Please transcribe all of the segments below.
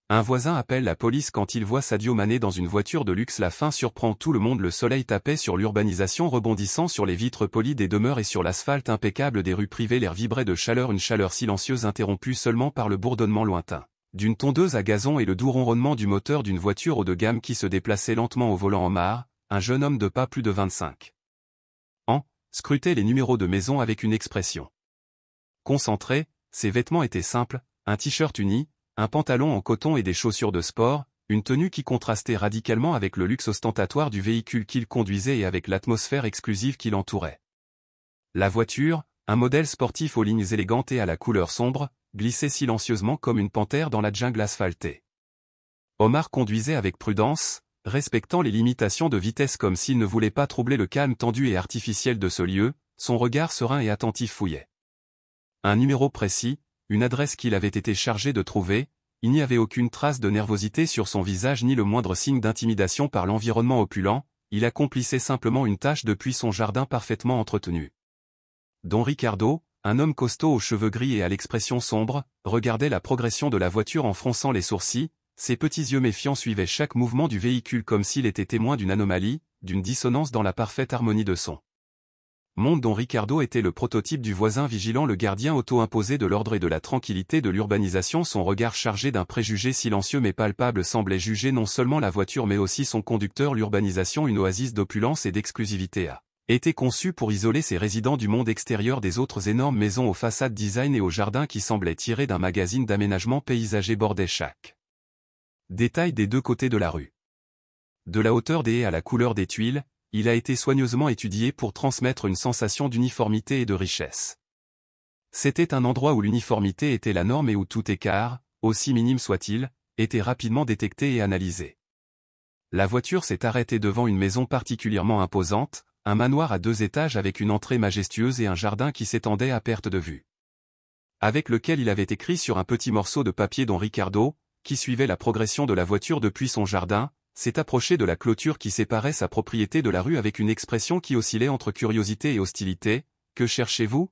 Un voisin appelle la police quand il voit Sadio Mané dans une voiture de luxe. La faim surprend tout le monde. Le soleil tapait sur l'urbanisation, rebondissant sur les vitres polies des demeures et sur l'asphalte impeccable des rues privées. L'air vibrait de chaleur, une chaleur silencieuse interrompue seulement par le bourdonnement lointain d'une tondeuse à gazon et le doux ronronnement du moteur d'une voiture haut de gamme qui se déplaçait lentement au volant. Omar, un jeune homme de pas plus de 25 ans, scrutait les numéros de maison avec une expression concentrée. Ses vêtements étaient simples, un t-shirt uni, un pantalon en coton et des chaussures de sport, une tenue qui contrastait radicalement avec le luxe ostentatoire du véhicule qu'il conduisait et avec l'atmosphère exclusive qui l'entourait. La voiture, un modèle sportif aux lignes élégantes et à la couleur sombre, glissait silencieusement comme une panthère dans la jungle asphaltée. Omar conduisait avec prudence, respectant les limitations de vitesse comme s'il ne voulait pas troubler le calme tendu et artificiel de ce lieu. Son regard serein et attentif fouillait un numéro précis, une adresse qu'il avait été chargé de trouver. Il n'y avait aucune trace de nervosité sur son visage ni le moindre signe d'intimidation par l'environnement opulent. Il accomplissait simplement une tâche depuis son jardin parfaitement entretenu. Don Ricardo, un homme costaud aux cheveux gris et à l'expression sombre, regardait la progression de la voiture en fronçant les sourcils. Ses petits yeux méfiants suivaient chaque mouvement du véhicule comme s'il était témoin d'une anomalie, d'une dissonance dans la parfaite harmonie de son monde. Don Ricardo était le prototype du voisin vigilant, le gardien auto-imposé de l'ordre et de la tranquillité de l'urbanisation. Son regard chargé d'un préjugé silencieux mais palpable semblait juger non seulement la voiture mais aussi son conducteur. L'urbanisation, une oasis d'opulence et d'exclusivité, a été conçue pour isoler ses résidents du monde extérieur des autres énormes maisons aux façades design et aux jardins qui semblaient tirés d'un magazine d'aménagement paysager bordaient chaque détail des deux côtés de la rue. De la hauteur des haies à la couleur des tuiles, il a été soigneusement étudié pour transmettre une sensation d'uniformité et de richesse. C'était un endroit où l'uniformité était la norme et où tout écart, aussi minime soit-il, était rapidement détecté et analysé. La voiture s'est arrêtée devant une maison particulièrement imposante, un manoir à 2 étages avec une entrée majestueuse et un jardin qui s'étendait à perte de vue, avec lequel il avait écrit sur un petit morceau de papier. Don Ricardo, qui suivait la progression de la voiture depuis son jardin, s'est approché de la clôture qui séparait sa propriété de la rue avec une expression qui oscillait entre curiosité et hostilité. « Que cherchez-vous »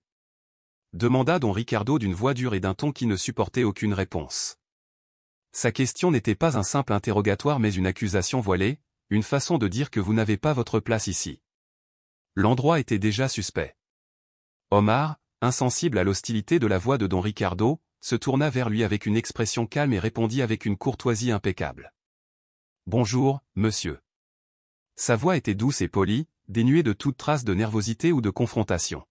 demanda Don Ricardo d'une voix dure et d'un ton qui ne supportait aucune réponse. Sa question n'était pas un simple interrogatoire mais une accusation voilée, une façon de dire que vous n'avez pas votre place ici. L'endroit était déjà suspect. Omar, insensible à l'hostilité de la voix de Don Ricardo, se tourna vers lui avec une expression calme et répondit avec une courtoisie impeccable. « Bonjour, monsieur. » Sa voix était douce et polie, dénuée de toute trace de nervosité ou de confrontation.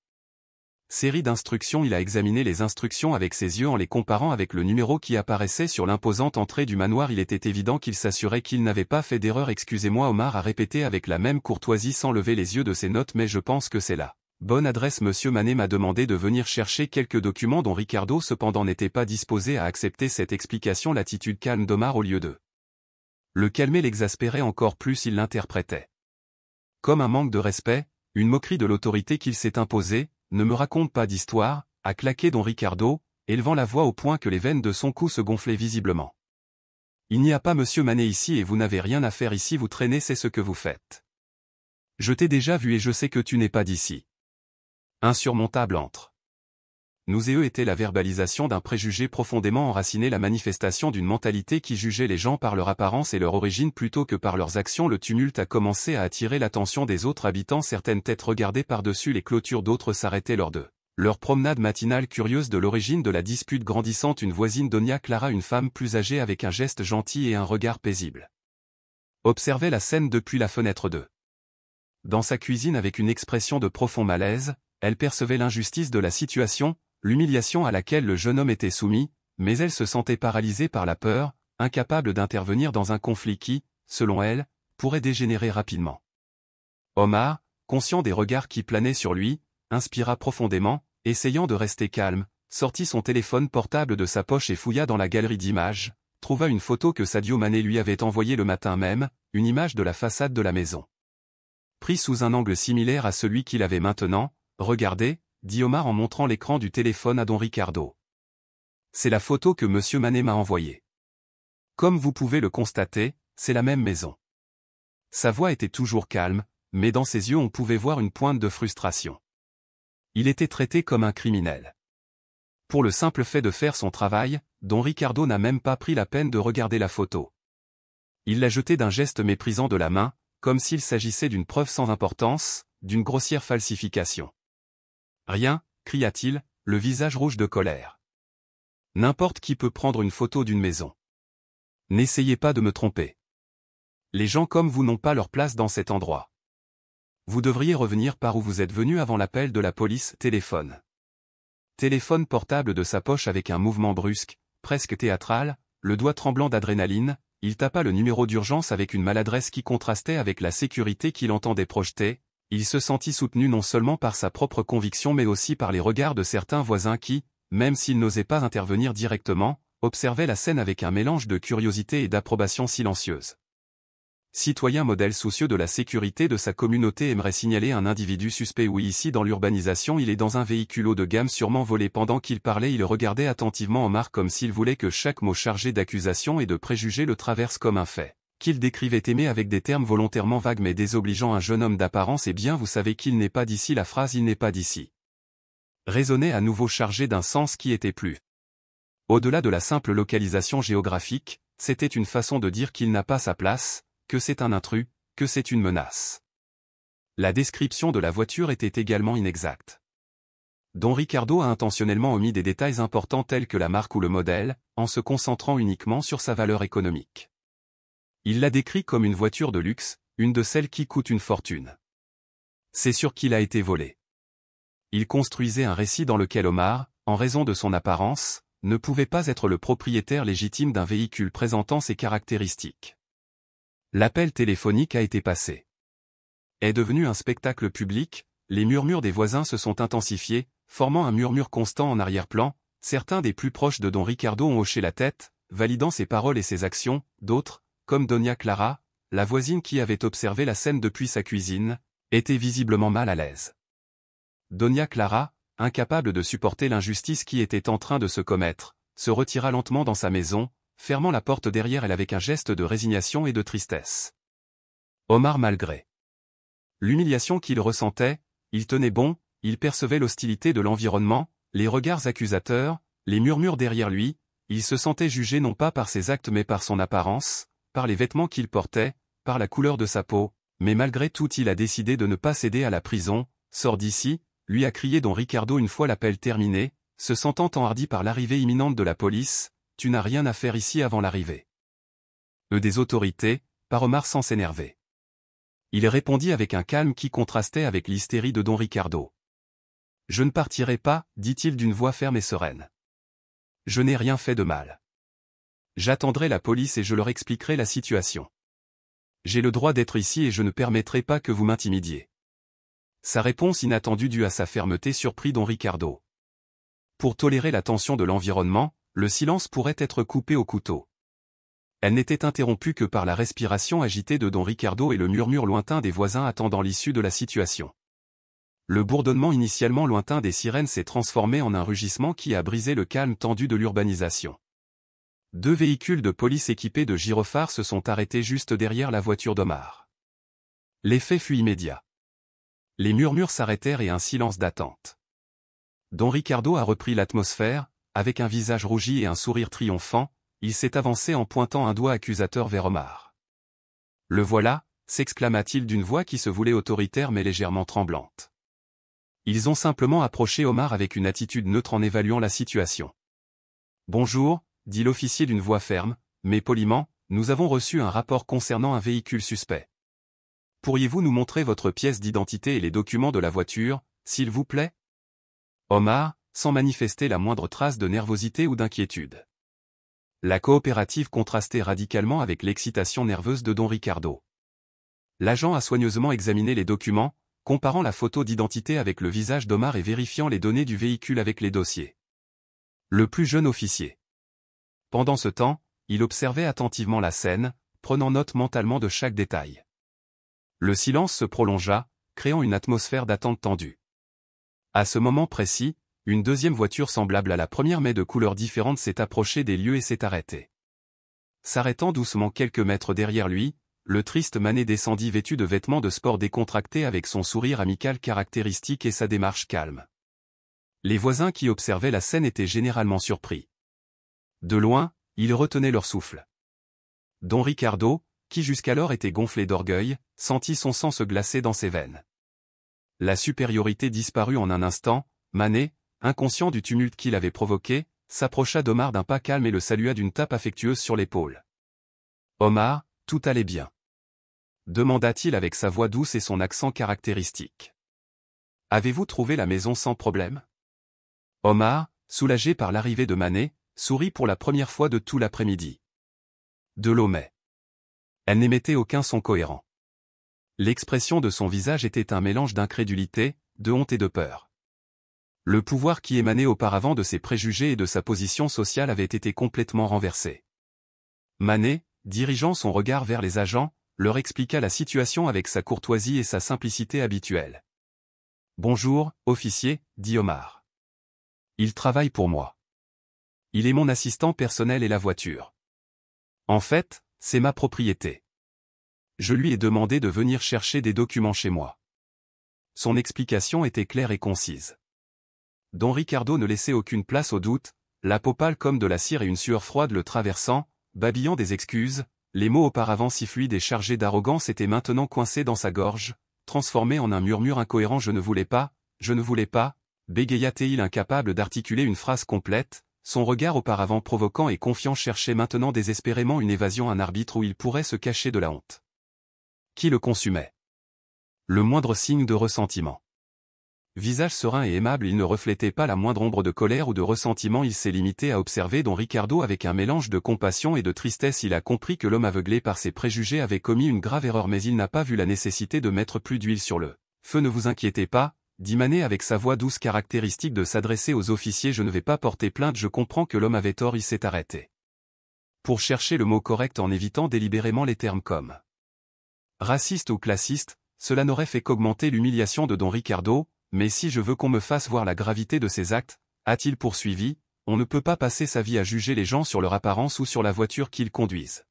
Série d'instructions. Il a examiné les instructions avec ses yeux en les comparant avec le numéro qui apparaissait sur l'imposante entrée du manoir. Il était évident qu'il s'assurait qu'il n'avait pas fait d'erreur. « Excusez-moi, Omar a répété avec la même courtoisie sans lever les yeux de ses notes, mais je pense que c'est là. Bonne adresse. Monsieur Mané m'a demandé de venir chercher quelques documents. Don Ricardo cependant n'était pas disposé à accepter cette explication. L'attitude calme d'Omar, au lieu de le calmer, l'exaspérait encore plus. Il l'interprétait comme un manque de respect, une moquerie de l'autorité qu'il s'est imposée. « Ne me raconte pas d'histoire » a claqué Don Ricardo, élevant la voix au point que les veines de son cou se gonflaient visiblement. « Il n'y a pas monsieur Mané ici et vous n'avez rien à faire ici. Vous traînez, c'est ce que vous faites. Je t'ai déjà vu et je sais que tu n'es pas d'ici. » Insurmontable entre nous et eux était la verbalisation d'un préjugé profondément enraciné, la manifestation d'une mentalité qui jugeait les gens par leur apparence et leur origine plutôt que par leurs actions. Le tumulte a commencé à attirer l'attention des autres habitants. Certaines têtes regardaient par-dessus les clôtures, d'autres s'arrêtaient lors de leur promenade matinale, curieuse de l'origine de la dispute grandissante. Une voisine, Donia Clara, une femme plus âgée avec un geste gentil et un regard paisible, observait la scène depuis la fenêtre dans sa cuisine avec une expression de profond malaise. Elle percevait l'injustice de la situation, l'humiliation à laquelle le jeune homme était soumis, mais elle se sentait paralysée par la peur, incapable d'intervenir dans un conflit qui, selon elle, pourrait dégénérer rapidement. Omar, conscient des regards qui planaient sur lui, inspira profondément, essayant de rester calme, sortit son téléphone portable de sa poche et fouilla dans la galerie d'images, trouva une photo que Sadio Mané lui avait envoyée le matin même, une image de la façade de la maison. Pris sous un angle similaire à celui qu'il avait maintenant, « Regardez », dit Omar en montrant l'écran du téléphone à Don Ricardo. « C'est la photo que monsieur Mané m'a envoyée. Comme vous pouvez le constater, c'est la même maison. » Sa voix était toujours calme, mais dans ses yeux on pouvait voir une pointe de frustration. Il était traité comme un criminel. Pour le simple fait de faire son travail, Don Ricardo n'a même pas pris la peine de regarder la photo. Il l'a jetée d'un geste méprisant de la main, comme s'il s'agissait d'une preuve sans importance, d'une grossière falsification. « Rien », cria-t-il, le visage rouge de colère. « N'importe qui peut prendre une photo d'une maison. N'essayez pas de me tromper. Les gens comme vous n'ont pas leur place dans cet endroit. Vous devriez revenir par où vous êtes venu avant l'appel de la police. Téléphone. » Téléphone portable de sa poche avec un mouvement brusque, presque théâtral, le doigt tremblant d'adrénaline, il tapa le numéro d'urgence avec une maladresse qui contrastait avec la sécurité qu'il entendait projeter. Il se sentit soutenu non seulement par sa propre conviction mais aussi par les regards de certains voisins qui, même s'ils n'osaient pas intervenir directement, observaient la scène avec un mélange de curiosité et d'approbation silencieuse. Citoyen modèle soucieux de la sécurité de sa communauté aimerait signaler un individu suspect. Oui, ici dans l'urbanisation il est dans un véhicule haut de gamme sûrement volé. Pendant qu'il parlait il regardait attentivement Omar comme s'il voulait que chaque mot chargé d'accusation et de préjugés le traverse comme un fait, qu'il décrivait aimer avec des termes volontairement vagues mais désobligeant un jeune homme d'apparence. Eh bien vous savez qu'il n'est pas d'ici. La phrase « il n'est pas d'ici » résonnait à nouveau chargée d'un sens qui était plus. Au-delà de la simple localisation géographique, c'était une façon de dire qu'il n'a pas sa place, que c'est un intrus, que c'est une menace. La description de la voiture était également inexacte. Don Ricardo a intentionnellement omis des détails importants tels que la marque ou le modèle, en se concentrant uniquement sur sa valeur économique. Il l'a décrit comme une voiture de luxe, une de celles qui coûtent une fortune. C'est sûr qu'il a été volé. Il construisait un récit dans lequel Omar, en raison de son apparence, ne pouvait pas être le propriétaire légitime d'un véhicule présentant ces caractéristiques. L'appel téléphonique a été passé. Est devenu un spectacle public, les murmures des voisins se sont intensifiés, formant un murmure constant en arrière-plan. Certains des plus proches de Don Ricardo ont hoché la tête, validant ses paroles et ses actions. D'autres, comme Doña Clara, la voisine qui avait observé la scène depuis sa cuisine, étaient visiblement mal à l'aise. Doña Clara, incapable de supporter l'injustice qui était en train de se commettre, se retira lentement dans sa maison, fermant la porte derrière elle avec un geste de résignation et de tristesse. Omar, malgré l'humiliation qu'il ressentait, il tenait bon, il percevait l'hostilité de l'environnement, les regards accusateurs, les murmures derrière lui, il se sentait jugé non pas par ses actes mais par son apparence, par les vêtements qu'il portait, par la couleur de sa peau, mais malgré tout il a décidé de ne pas céder à la prison. « Sors d'ici », lui a crié Don Ricardo une fois l'appel terminé, se sentant enhardi par l'arrivée imminente de la police. « Tu n'as rien à faire ici avant l'arrivée des autorités », par Omar sans s'énerver. Il répondit avec un calme qui contrastait avec l'hystérie de Don Ricardo. « Je ne partirai pas, dit-il d'une voix ferme et sereine. Je n'ai rien fait de mal. J'attendrai la police et je leur expliquerai la situation. J'ai le droit d'être ici et je ne permettrai pas que vous m'intimidiez. » Sa réponse inattendue due à sa fermeté surprit Don Ricardo. Pour tolérer la tension de l'environnement, le silence pourrait être coupé au couteau. Elle n'était interrompue que par la respiration agitée de Don Ricardo et le murmure lointain des voisins attendant l'issue de la situation. Le bourdonnement initialement lointain des sirènes s'est transformé en un rugissement qui a brisé le calme tendu de l'urbanisation. 2 véhicules de police équipés de gyrophares se sont arrêtés juste derrière la voiture d'Omar. L'effet fut immédiat. Les murmures s'arrêtèrent et un silence d'attente. Don Ricardo a repris l'atmosphère. Avec un visage rougi et un sourire triomphant, il s'est avancé en pointant un doigt accusateur vers Omar. « Le voilà », s'exclama-t-il d'une voix qui se voulait autoritaire mais légèrement tremblante. Ils ont simplement approché Omar avec une attitude neutre en évaluant la situation. « Bonjour », dit l'officier d'une voix ferme, mais poliment, « nous avons reçu un rapport concernant un véhicule suspect. Pourriez-vous nous montrer votre pièce d'identité et les documents de la voiture, s'il vous plaît ?» Omar, sans manifester la moindre trace de nervosité ou d'inquiétude. La coopérative contrastait radicalement avec l'excitation nerveuse de Don Ricardo. L'agent a soigneusement examiné les documents, comparant la photo d'identité avec le visage d'Omar et vérifiant les données du véhicule avec les dossiers. Le plus jeune officier. Pendant ce temps, il observait attentivement la scène, prenant note mentalement de chaque détail. Le silence se prolongea, créant une atmosphère d'attente tendue. À ce moment précis, une deuxième voiture semblable à la première mais de couleurs différentes s'est approchée des lieux et s'est arrêtée. S'arrêtant doucement quelques mètres derrière lui, le triste Manet descendit vêtu de vêtements de sport décontractés avec son sourire amical caractéristique et sa démarche calme. Les voisins qui observaient la scène étaient généralement surpris. De loin, ils retenaient leur souffle. Don Ricardo, qui jusqu'alors était gonflé d'orgueil, sentit son sang se glacer dans ses veines. La supériorité disparut en un instant. Manet, inconscient du tumulte qu'il avait provoqué, s'approcha d'Omar d'un pas calme et le salua d'une tape affectueuse sur l'épaule. « Omar, tout allait bien ?» demanda-t-il avec sa voix douce et son accent caractéristique. « Avez-vous trouvé la maison sans problème ?» Omar, soulagé par l'arrivée de Manet, sourit pour la première fois de tout l'après-midi. De l'eau mais. Elle n'émettait aucun son cohérent. L'expression de son visage était un mélange d'incrédulité, de honte et de peur. Le pouvoir qui émanait auparavant de ses préjugés et de sa position sociale avait été complètement renversé. Manet, dirigeant son regard vers les agents, leur expliqua la situation avec sa courtoisie et sa simplicité habituelle. « Bonjour, officier, dit Omar. Il travaille pour moi. Il est mon assistant personnel et la voiture. En fait, c'est ma propriété. Je lui ai demandé de venir chercher des documents chez moi. » Son explication était claire et concise. Don Ricardo ne laissait aucune place au doute, la peau pâle comme de la cire et une sueur froide le traversant, babillant des excuses, les mots auparavant si fluides et chargés d'arrogance étaient maintenant coincés dans sa gorge, transformés en un murmure incohérent. « Je ne voulais pas, bégaya-t-il incapable d'articuler une phrase complète, son regard auparavant provoquant et confiant cherchait maintenant désespérément une évasion, un arbitre où il pourrait se cacher de la honte. Qui le consumait? Le moindre signe de ressentiment. Visage serein et aimable, il ne reflétait pas la moindre ombre de colère ou de ressentiment. Il s'est limité à observer Don Ricardo avec un mélange de compassion et de tristesse. Il a compris que l'homme aveuglé par ses préjugés avait commis une grave erreur, mais il n'a pas vu la nécessité de mettre plus d'huile sur le feu. « Ne vous inquiétez pas, » dit Manet avec sa voix douce caractéristique de s'adresser aux officiers. « Je ne vais pas porter plainte. Je comprends que l'homme avait tort. » Il s'est arrêté pour chercher le mot correct en évitant délibérément les termes comme raciste ou classiste. Cela n'aurait fait qu'augmenter l'humiliation de Don Ricardo. « Mais si je veux qu'on me fasse voir la gravité de ses actes, » a-t-il poursuivi, « on ne peut pas passer sa vie à juger les gens sur leur apparence ou sur la voiture qu'ils conduisent.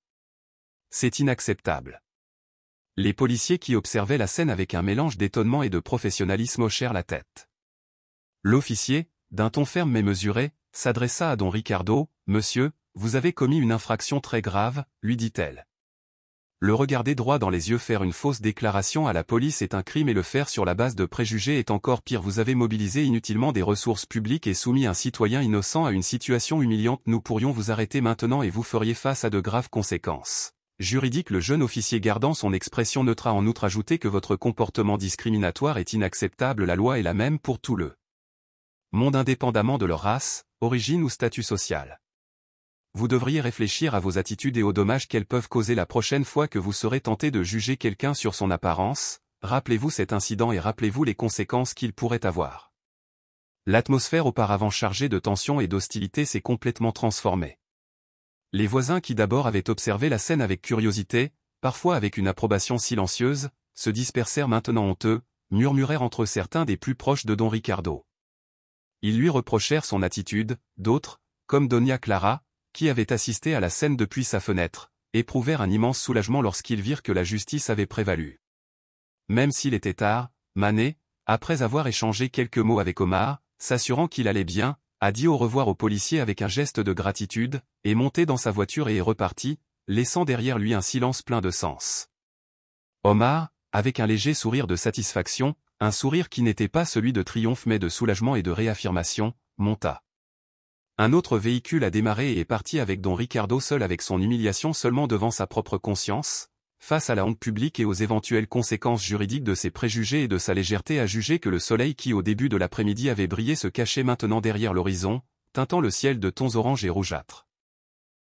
C'est inacceptable. » Les policiers qui observaient la scène avec un mélange d'étonnement et de professionnalisme hochèrent la tête. L'officier, d'un ton ferme mais mesuré, s'adressa à Don Ricardo. « Monsieur, vous avez commis une infraction très grave, » lui dit-elle. Le regarder droit dans les yeux, faire une fausse déclaration à la police est un crime et le faire sur la base de préjugés est encore pire. Vous avez mobilisé inutilement des ressources publiques et soumis un citoyen innocent à une situation humiliante. Nous pourrions vous arrêter maintenant et vous feriez face à de graves conséquences juridiques. » Le jeune officier, gardant son expression neutre, a en outre ajouté que votre comportement discriminatoire est inacceptable. La loi est la même pour tout le monde indépendamment de leur race, origine ou statut social. Vous devriez réfléchir à vos attitudes et aux dommages qu'elles peuvent causer la prochaine fois que vous serez tenté de juger quelqu'un sur son apparence. Rappelez-vous cet incident et rappelez-vous les conséquences qu'il pourrait avoir. L'atmosphère auparavant chargée de tension et d'hostilité s'est complètement transformée. Les voisins qui d'abord avaient observé la scène avec curiosité, parfois avec une approbation silencieuse, se dispersèrent maintenant honteux, murmurèrent entre certains des plus proches de Don Ricardo. Ils lui reprochèrent son attitude. D'autres, comme Doña Clara, qui avait assisté à la scène depuis sa fenêtre, éprouvèrent un immense soulagement lorsqu'ils virent que la justice avait prévalu. Même s'il était tard, Manet, après avoir échangé quelques mots avec Omar, s'assurant qu'il allait bien, a dit au revoir au policier avec un geste de gratitude, est monté dans sa voiture et est reparti, laissant derrière lui un silence plein de sens. Omar, avec un léger sourire de satisfaction, un sourire qui n'était pas celui de triomphe mais de soulagement et de réaffirmation, monta. Un autre véhicule a démarré et est parti avec Don Ricardo seul avec son humiliation seulement devant sa propre conscience, face à la honte publique et aux éventuelles conséquences juridiques de ses préjugés et de sa légèreté à juger que le soleil qui au début de l'après-midi avait brillé se cachait maintenant derrière l'horizon, teintant le ciel de tons orange et rougeâtres.